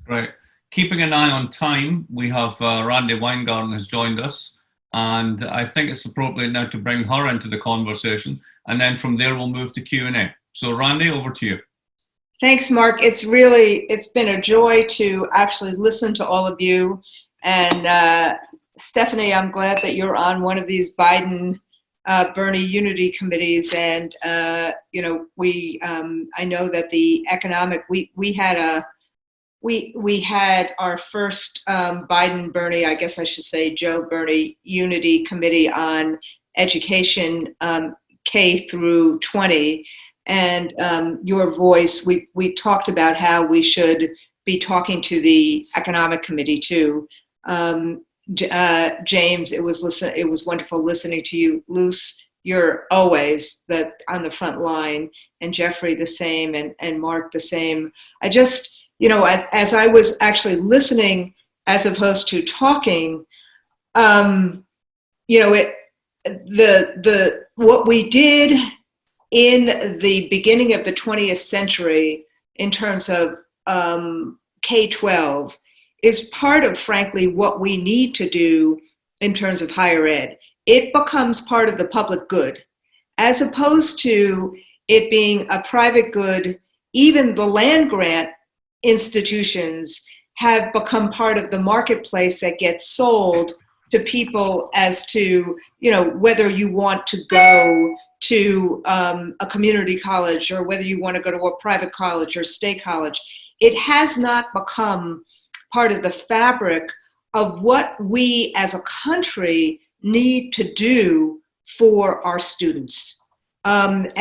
Right. Keeping an eye on time, we have Randy Weingarten has joined us, and I think it's appropriate now to bring her into the conversation, and then from there we'll move to Q&A. So Randy, over to you. Thanks, Mark. It's been a joy to actually listen to all of you. And Stephanie, I'm glad that you're on one of these Biden Bernie unity committees. And, I know that the economic, we had our first Biden Bernie, I guess I should say Joe Bernie unity committee on education K through 20. And your voice, we talked about how we should be talking to the economic committee too. James, it was wonderful listening to you. Luce, you're always on the front line, and Jeffrey the same, and Mark the same. I just, as I was actually listening as opposed to talking, what we did in the beginning of the 20th century in terms of K-12 is part of, frankly, what we need to do in terms of higher ed. It becomes part of the public good, as opposed to it being a private good. Even the land grant institutions have become part of the marketplace that gets sold to people as to, whether you want to go to a community college or whether you want to go to a private college or state college. It has not become part of the fabric of what we as a country need to do for our students. And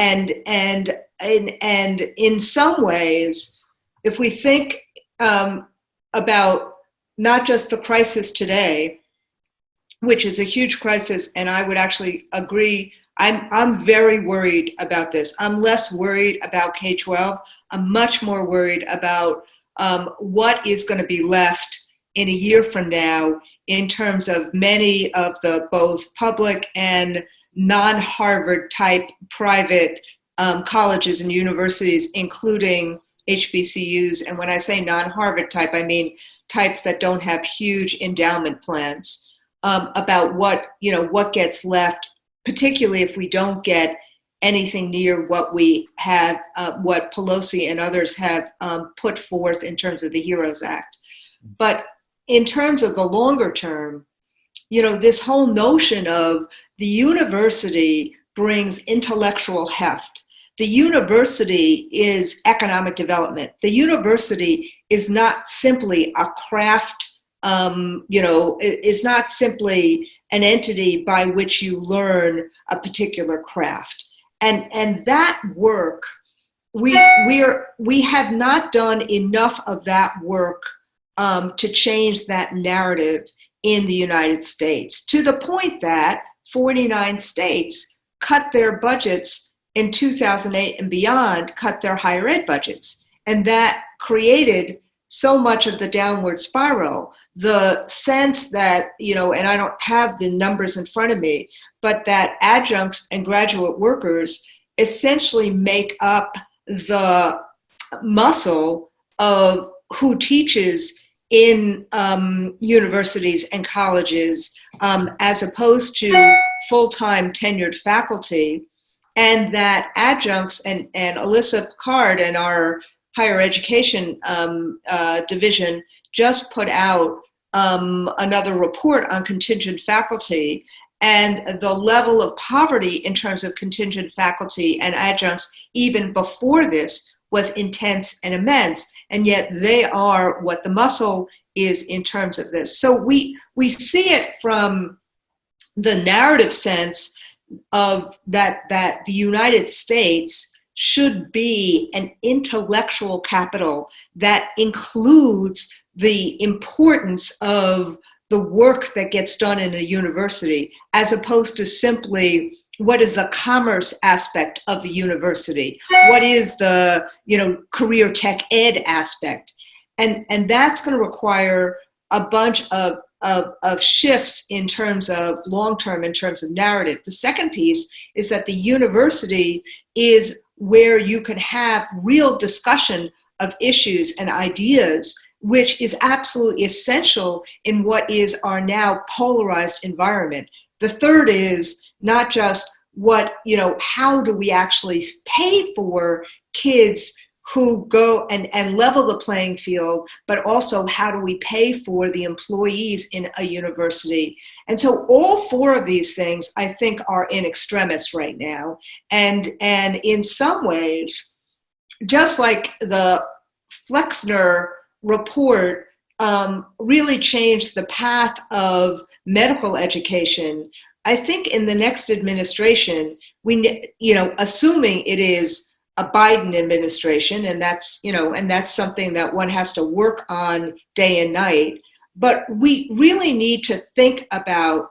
in some ways, if we think about not just the crisis today, which is a huge crisis, and I would actually agree, I'm very worried about this. I'm less worried about K-12. I'm much more worried about what is going to be left in a year from now in terms of many of the both public and non-Harvard type private colleges and universities, including HBCUs. And when I say non-Harvard type, I mean types that don't have huge endowment plans, about what gets left, particularly if we don't get anything near what we have, what Pelosi and others have put forth in terms of the HEROES Act. But in terms of the longer term, this whole notion of the university brings intellectual heft. The university is economic development. The university is not simply a craft, is not simply an entity by which you learn a particular craft. And that work, we have not done enough of that work to change that narrative in the United States, to the point that 49 states cut their budgets in 2008 and beyond, cut their higher ed budgets. And that created so much of the downward spiral, the sense that, and I don't have the numbers in front of me, but that adjuncts and graduate workers essentially make up the muscle of who teaches in universities and colleges, as opposed to full-time tenured faculty. And that adjuncts, and Alyssa Picard and our higher education division just put out another report on contingent faculty, and the level of poverty in terms of contingent faculty and adjuncts even before this was intense and immense, and yet they are what the muscle is in terms of this. So we see it from the narrative sense of that the United States should be an intellectual capital that includes the importance of the work that gets done in a university, as opposed to simply what is the commerce aspect of the university, what is the career tech ed aspect, and that's going to require a bunch of shifts in terms of long-term, in terms of narrative. The second piece is that the university is where you can have real discussion of issues and ideas which is absolutely essential in what is our now polarized environment. The third is not just how do we actually pay for kids who go and level the playing field, but also how do we pay for the employees in a university? And so all four of these things, I think, are in extremis right now. And in some ways, just like the Flexner report really changed the path of medical education, I think in the next administration, assuming it is a Biden administration, and that's something that one has to work on day and night, but we really need to think about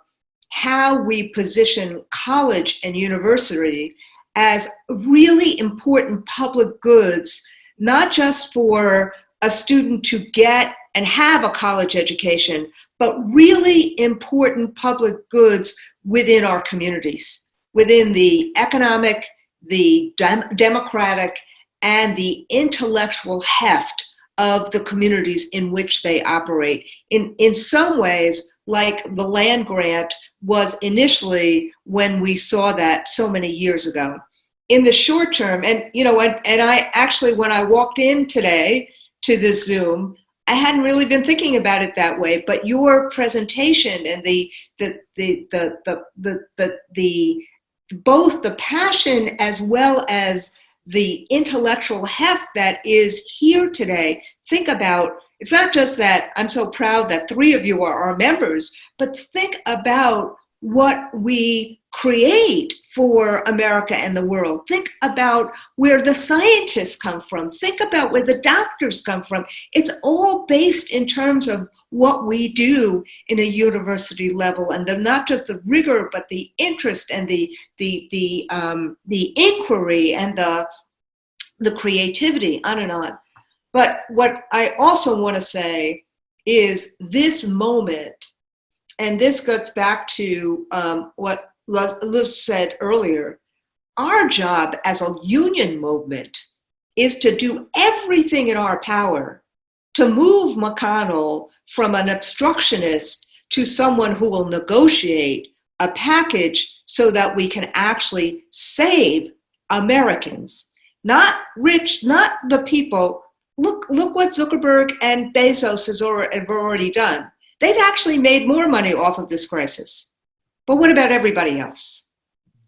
how we position college and university as really important public goods, not just for a student to get and have a college education, but really important public goods within our communities, within the economic, the democratic, and the intellectual heft of the communities in which they operate. In some ways, like the land grant was initially when we saw that so many years ago. In the short term, and I actually, when I walked in today to this Zoom, I hadn't really been thinking about it that way, but your presentation and both the passion as well as the intellectual heft that is here today. Think about, it's not just that I'm so proud that 3 of you are our members, but think about what we create for America and the world. Think about where the scientists come from. Think about where the doctors come from. It's all based in terms of what we do in a university level, and not just the rigor, but the interest and the inquiry and the creativity, on and on. But what I also want to say is this moment, and this gets back to what Luz said earlier, our job as a union movement is to do everything in our power to move McConnell from an obstructionist to someone who will negotiate a package so that we can actually save Americans, not rich, not the people. Look what Zuckerberg and Bezos have already done. They've actually made more money off of this crisis. But what about everybody else?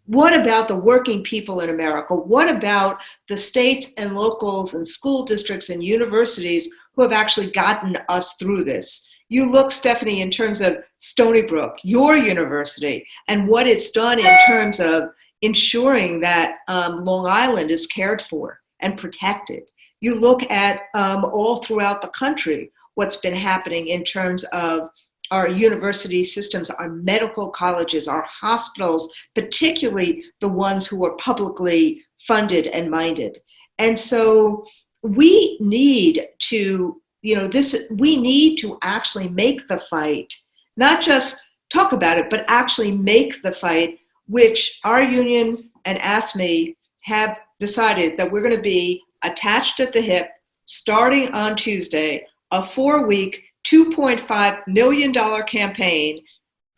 What about the working people in America? What about the states and locals and school districts and universities who have actually gotten us through this? You look, Stephanie, in terms of Stony Brook, your university, and what it's done in terms of ensuring that Long Island is cared for and protected. You look at all throughout the country, what's been happening in terms of our university systems, our medical colleges, our hospitals, particularly the ones who are publicly funded and minded. And so we need to, we need to actually make the fight, not just talk about it, but actually make the fight, which our union and ASME have decided that we're going to be attached at the hip starting on Tuesday, a 4-week, $2.5 million campaign,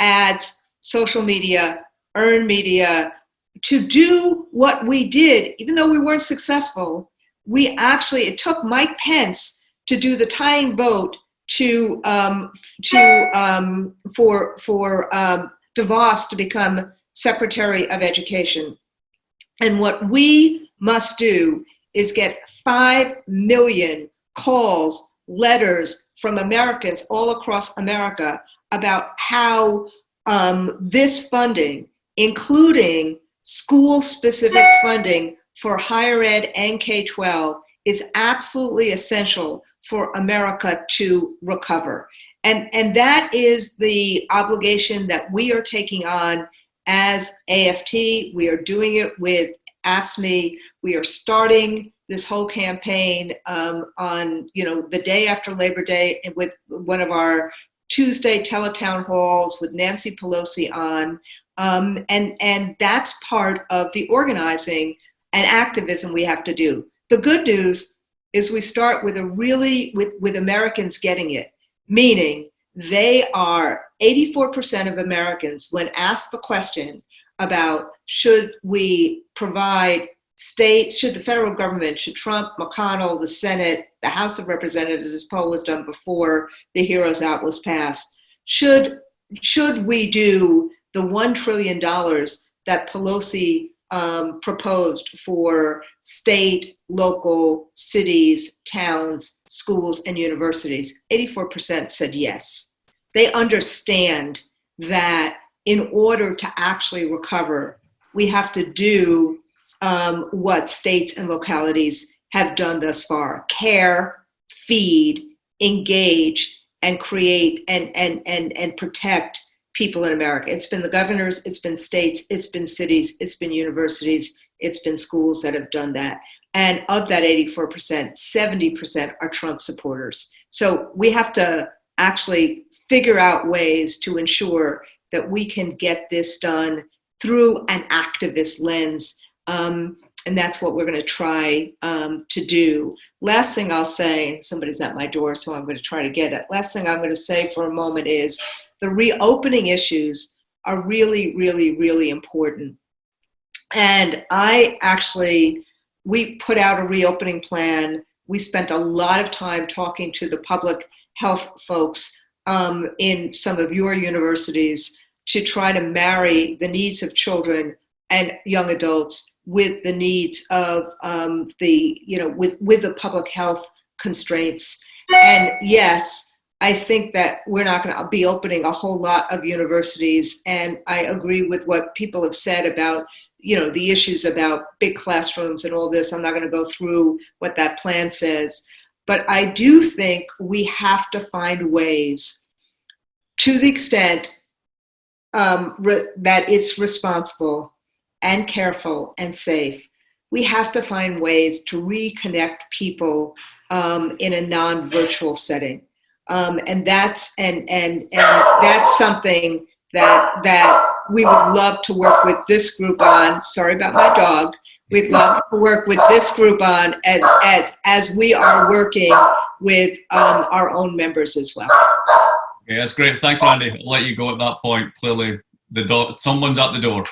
ads, social media, earned media, to do what we did, even though we weren't successful. It took Mike Pence to do the tying vote for DeVos to become Secretary of Education. And what we must do is get 5 million calls, letters from Americans all across America about how this funding, including school-specific funding for higher ed and K-12, is absolutely essential for America to recover. And that is the obligation that we are taking on as AFT. We are doing it with ASME. We are starting this whole campaign on the day after Labor Day with one of our Tuesday teletown halls with Nancy Pelosi on. And that's part of the organizing and activism we have to do. The good news, is we start with with Americans getting it, meaning they are 84% of Americans, when asked the question about should we provide should the federal government, should Trump, McConnell, the Senate, the House of Representatives, this poll was done before the HEROES Act was passed, should we do the $1 trillion that Pelosi proposed for state, local, cities, towns, schools, and universities? 84% said yes. They understand that in order to actually recover, we have to do what states and localities have done thus far: care, feed, engage, and create and protect people in America. It's been the governors, it's been states, it's been cities, it's been universities, it's been schools that have done that. And of that 84%, 70% are Trump supporters. So we have to actually figure out ways to ensure that we can get this done through an activist lens. And that's what we're going to try to do. Last thing I'll say, somebody's at my door, so I'm going to try to get it. Last thing I'm going to say for a moment is the reopening issues are really, really, really important. And we put out a reopening plan. We spent a lot of time talking to the public health folks in some of your universities to try to marry the needs of children and young adults with the needs of with the public health constraints. And yes, I think that we're not going to be opening a whole lot of universities. And I agree with what people have said about, the issues about big classrooms and all this. I'm not going to go through what that plan says. But I do think we have to find ways, to the extent that it's responsible and careful and safe, we have to find ways to reconnect people in a non-virtual setting. And that's something that we would love to work with this group on. Sorry about my dog. We'd love to work with this group on as we are working with our own members as well. Okay, that's great. Thanks, Randy. I'll let you go at that point. Clearly, someone's at the door.